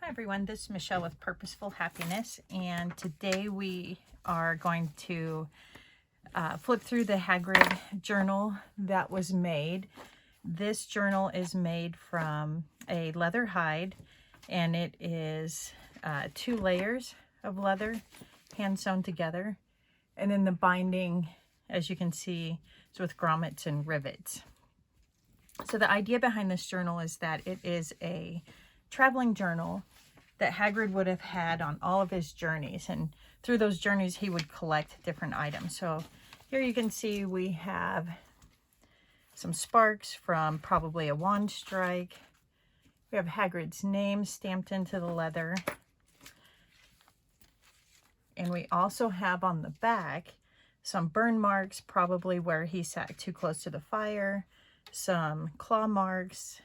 Hi everyone, this is Michelle with Purposeful Happiness, and today we are going to flip through the Hagrid journal that was made. This journal is made from a leather hide, and it is 2 layers of leather hand sewn together, and then the binding, as you can see, is with grommets and rivets. So the idea behind this journal is that it is a traveling journal that Hagrid would have had on all of his journeys, and through those journeys he would collect different items. So here you can see we have some sparks from probably a wand strike. We have Hagrid's name stamped into the leather, and we also have on the back some burn marks, probably where he sat too close to the fire, some claw marks,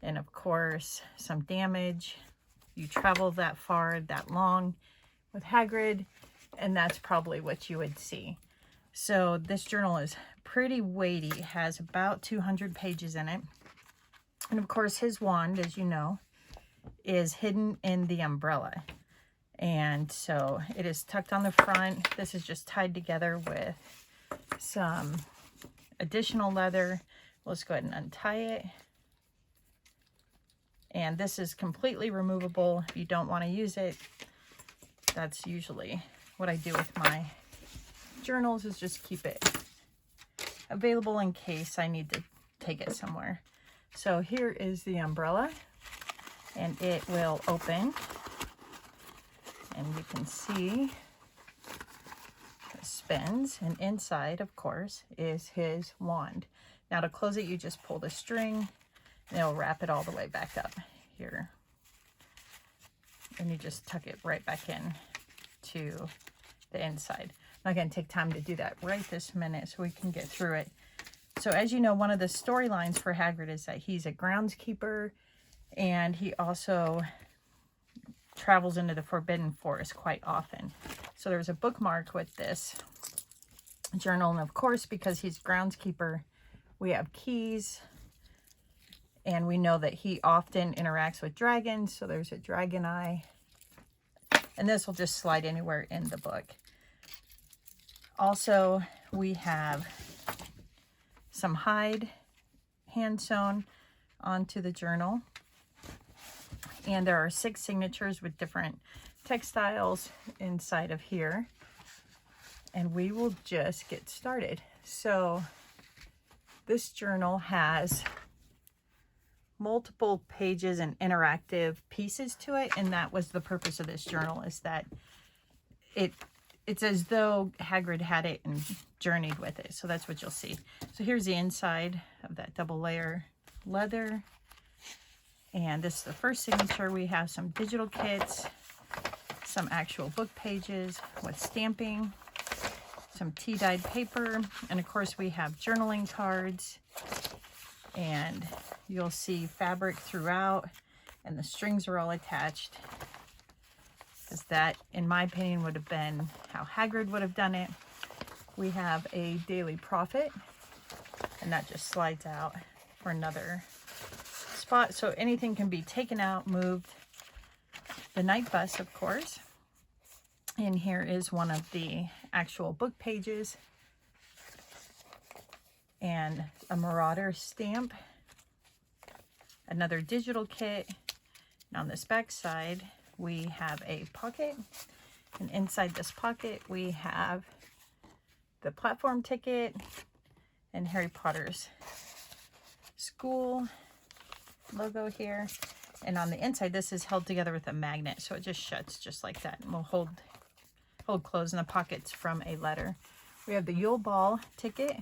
and of course some damage. You travel that far, that long with Hagrid, and that's probably what you would see. So this journal is pretty weighty. It has about 200 pages in it. And of course his wand, as you know, is hidden in the umbrella. And so it is tucked on the front. This is just tied together with some additional leather. Let's go ahead and untie it. And this is completely removable if you don't want to use it. That's usually what I do with my journals, is just keep it available in case I need to take it somewhere. So here is the umbrella, and it will open, and you can see it spins, and inside, of course, is his wand. Now to close it, you just pull the string, and it'll wrap it all the way back up here. And you just tuck it right back in to the inside. I'm not going to take time to do that right this minute so we can get through it. So as you know, one of the storylines for Hagrid is that he's a groundskeeper, and he also travels into the Forbidden Forest quite often. So there's a bookmark with this journal, and of course, because he's groundskeeper, we have keys. And we know that he often interacts with dragons, so there's a dragon eye. And this will just slide anywhere in the book. Also, we have some hide hand sewn onto the journal. And there are 6 signatures with different textiles inside of here. And we will just get started. So this journal has multiple pages and interactive pieces to it, and that was the purpose of this journal, is that it's as though Hagrid had it and journeyed with it. So that's what you'll see. So here's the inside of that double layer leather, and this is the first signature. We have some digital kits, some actual book pages with stamping, some tea-dyed paper, and of course we have journaling cards, and you'll see fabric throughout, and the strings are all attached, because that, in my opinion, would have been how Hagrid would have done it. We have a daily prophet, and that just slides out for another spot, so anything can be taken out, moved. The night bus, of course, and here is one of the actual book pages, and a Marauder stamp, another digital kit. And on this back side, we have a pocket, and inside this pocket we have the platform ticket and Harry Potter's school logo here. And on the inside, this is held together with a magnet, so it just shuts just like that, and will hold closed in the pockets from a letter. We have the Yule Ball ticket,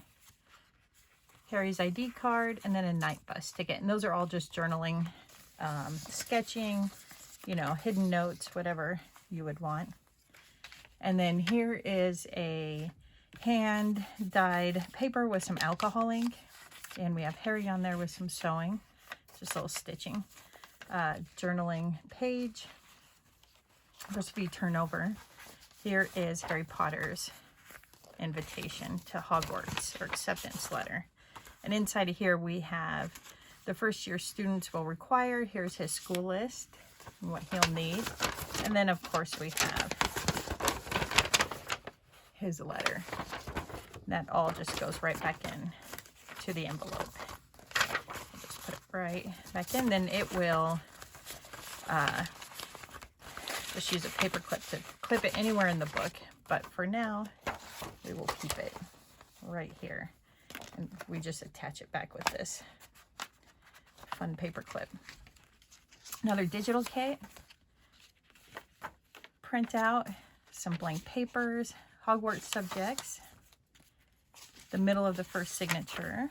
Harry's ID card, and then a night bus ticket. And those are all just journaling, sketching, you know, hidden notes, whatever you would want. And then here is a hand-dyed paper with some alcohol ink. And we have Harry on there with some sewing, just a little stitching. Journaling page. First, if you turn over, here is Harry Potter's invitation to Hogwarts, or acceptance letter. And inside of here we have the first year students will require. Here's his school list. and what he'll need. And then of course we have his letter. That all just goes right back in to the envelope. I'll just put it right back in. Then it will just use a paper clip to clip it anywhere in the book. But for now, we will keep it right here. And we just attach it back with this fun paper clip. Another digital kit. Print out some blank papers, Hogwarts subjects, the middle of the first signature.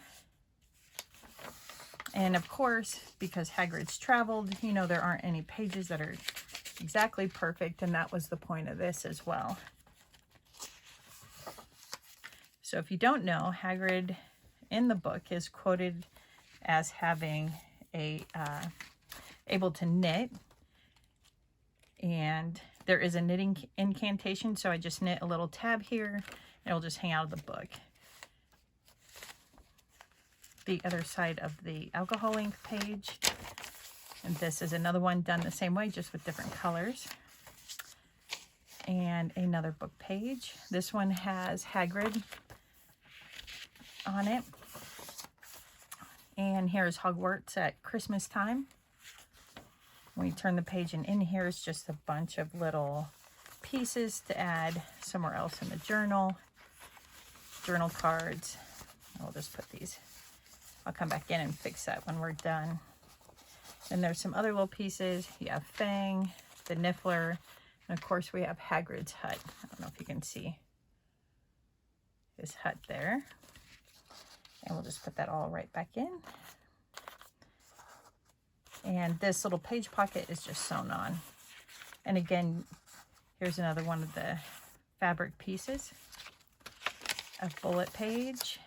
And of course, because Hagrid's traveled, you know, there aren't any pages that are exactly perfect, and that was the point of this as well. So if you don't know, Hagrid in the book is quoted as having able to knit, and there is a knitting incantation, so I just knit a little tab here and it'll just hang out of the book. The other side of the alcohol ink page, and this is another one done the same way, just with different colors. And another book page. This one has Hagrid on it. And here's Hogwarts at Christmas time. When you turn the page, and in here is just a bunch of little pieces to add somewhere else in the journal. Journal cards. I'll just put these. I'll come back in and fix that when we're done. Then there's some other little pieces. You have Fang, the Niffler, and of course we have Hagrid's hut. I don't know if you can see his hut there. And we'll just put that all right back in. And this little page pocket is just sewn on. And again, here's another one of the fabric pieces. A bullet page.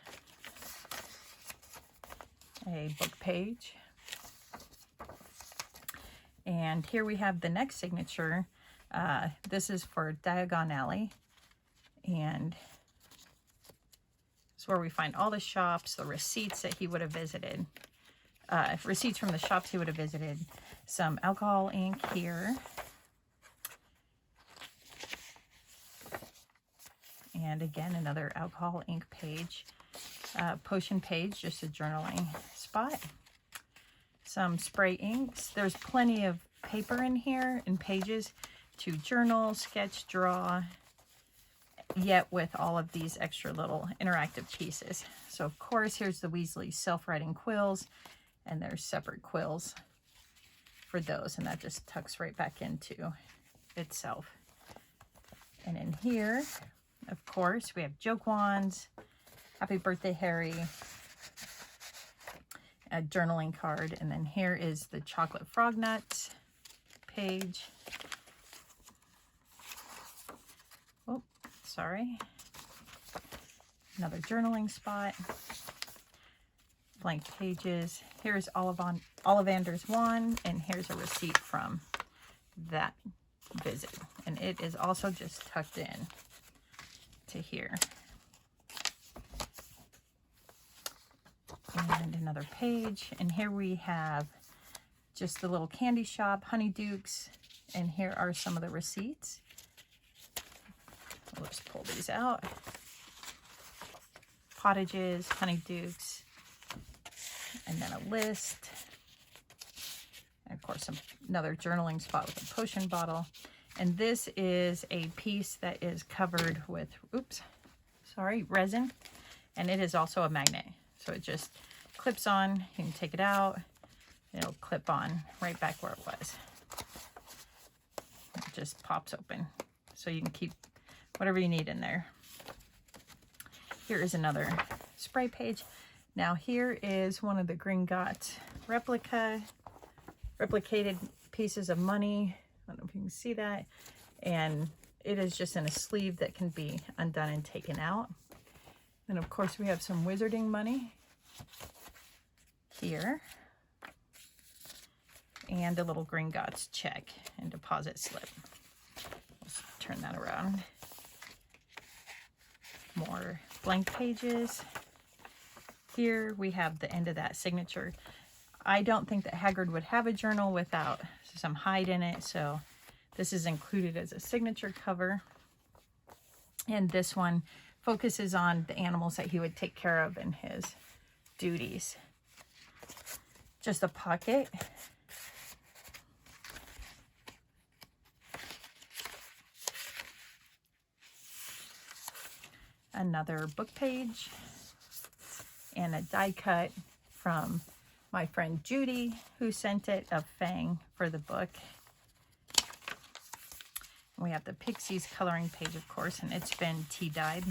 A book page. And here we have the next signature. This is for Diagon Alley. And it's where we find all the shops, the receipts that he would have visited. Receipts from the shops he would have visited. Some alcohol ink here. And again, another alcohol ink page. Potion page, just a journaling spot. Some spray inks. There's plenty of paper in here and pages to journal, sketch, draw, yet with all of these extra little interactive pieces. So of course, here's the Weasley self-writing quills, and there's separate quills for those, and that just tucks right back into itself. And in here, of course, we have joke wands, happy birthday Harry, a journaling card, and then here is the chocolate frog nuts page. Oh, sorry. Another journaling spot. Blank pages. Here's Ollivander's wand, and here's a receipt from that visit. And it is also just tucked in to here. And another page. And here we have just the little candy shop, Honeydukes. And here are some of the receipts. Let's pull these out. Pottages, Honeydukes, and then a list. And of course, another journaling spot with a potion bottle. And this is a piece that is covered with, resin. And it is also a magnet. So it just clips on. You can take it out. It'll clip on right back where it was. It just pops open. So you can keep whatever you need in there. Here is another spray page. Now here is one of the Gringotts replicated pieces of money. I don't know if you can see that. And it is just in a sleeve that can be undone and taken out. And of course we have some wizarding money here. And a little Gringotts check and deposit slip. Let's turn that around. More blank pages. Here we have the end of that signature. I don't think that Hagrid would have a journal without some hide in it, so this is included as a signature cover. And this one focuses on the animals that he would take care of in his duties. Just a pocket. Another book page. And a die cut from my friend Judy, who sent it, of Fang for the book. We have the Pixies coloring page, of course, and it's been tea dyed.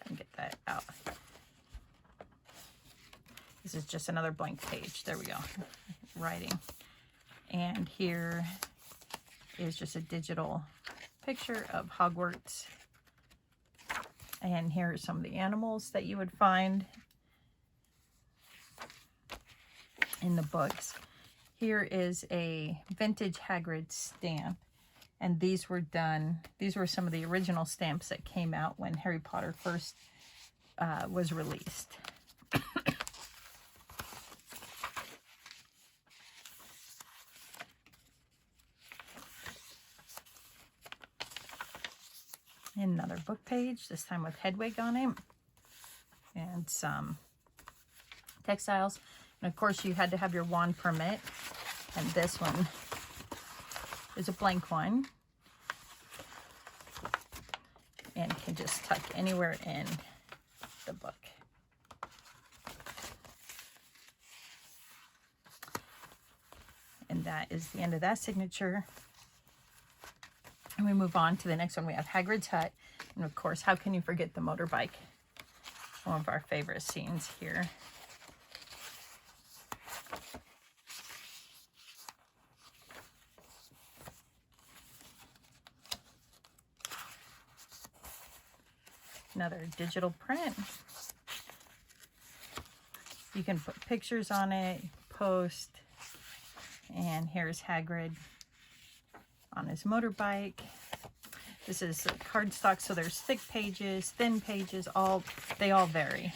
Get that out. This is just another blank page. There we go. Writing. And here is just a digital picture of Hogwarts. And here are some of the animals that you would find in the books. Here is a vintage Hagrid stamp. And these were some of the original stamps that came out when Harry Potter first was released. Another book page, this time with Hedwig on it, and some textiles. And of course you had to have your wand permit, and this one is a blank one and can just tuck anywhere in the book. And that is the end of that signature. And we move on to the next one. We have Hagrid's hut. And of course, how can you forget the motorbike? One of our favorite scenes here. Another digital print. You can put pictures on it, post. And here's Hagrid on his motorbike. This is cardstock, so there's thick pages, thin pages, they all vary.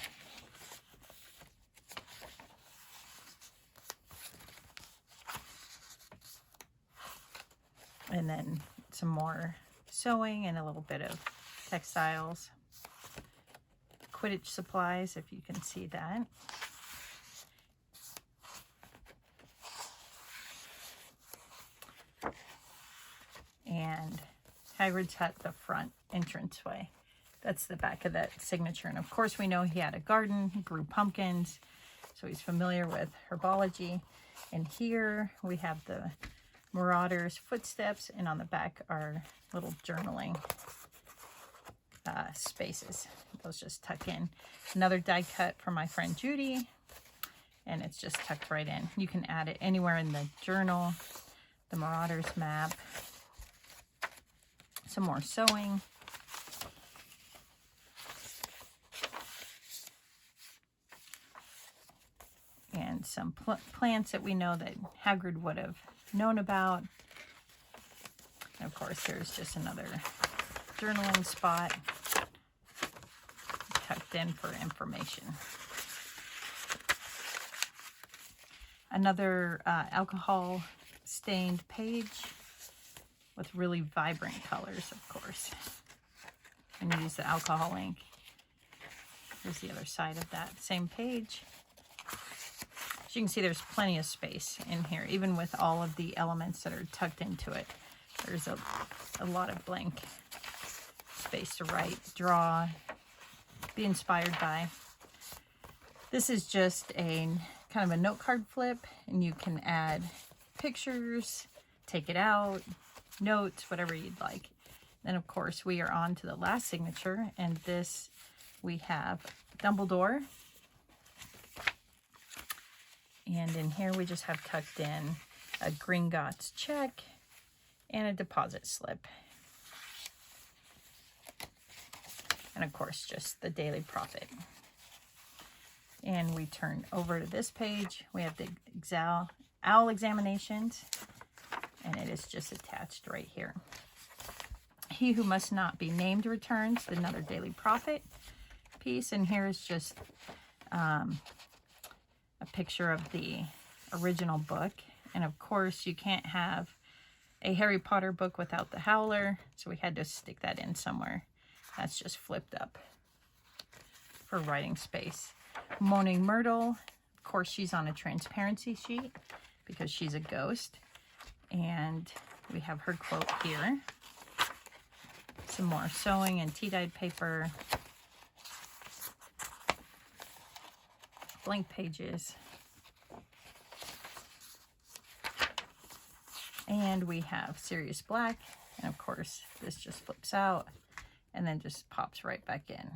And then some more sewing and a little bit of textiles. Quidditch supplies, if you can see that. And Hagrid's hut, the front entranceway. That's the back of that signature. And of course we know he had a garden, he grew pumpkins, so he's familiar with herbology. And here we have the Marauder's footsteps, and on the back are little journaling spaces. Those just tuck in. Another die cut from my friend Judy, and it's just tucked right in. You can add it anywhere in the journal. The Marauder's map. Some more sewing. And some plants that we know that Hagrid would have known about. And of course, there's just another journaling spot tucked in for information. Another alcohol stained page with really vibrant colors, of course. And use the alcohol ink. Here's the other side of that same page. As you can see, there's plenty of space in here, even with all of the elements that are tucked into it. There's a lot of blank space to write, draw, be inspired by. This is just a kind of a note card flip, and you can add pictures, take it out, notes, whatever you'd like. Then of course we are on to the last signature, and this we have Dumbledore. And in here we just have tucked in a Gringotts check and a deposit slip. And of course just the daily profit. And we turn over to this page. We have the owl examinations. and it is just attached right here. He Who Must Not Be Named returns, another Daily Prophet piece, and here is just a picture of the original book. And of course you can't have a Harry Potter book without the Howler, so we had to stick that in somewhere. That's just flipped up for writing space. Moaning Myrtle, of course she's on a transparency sheet because she's a ghost, and we have her quote here. Some more sewing and tea-dyed paper, blank pages, and we have Sirius Black, and of course this just flips out and then just pops right back in.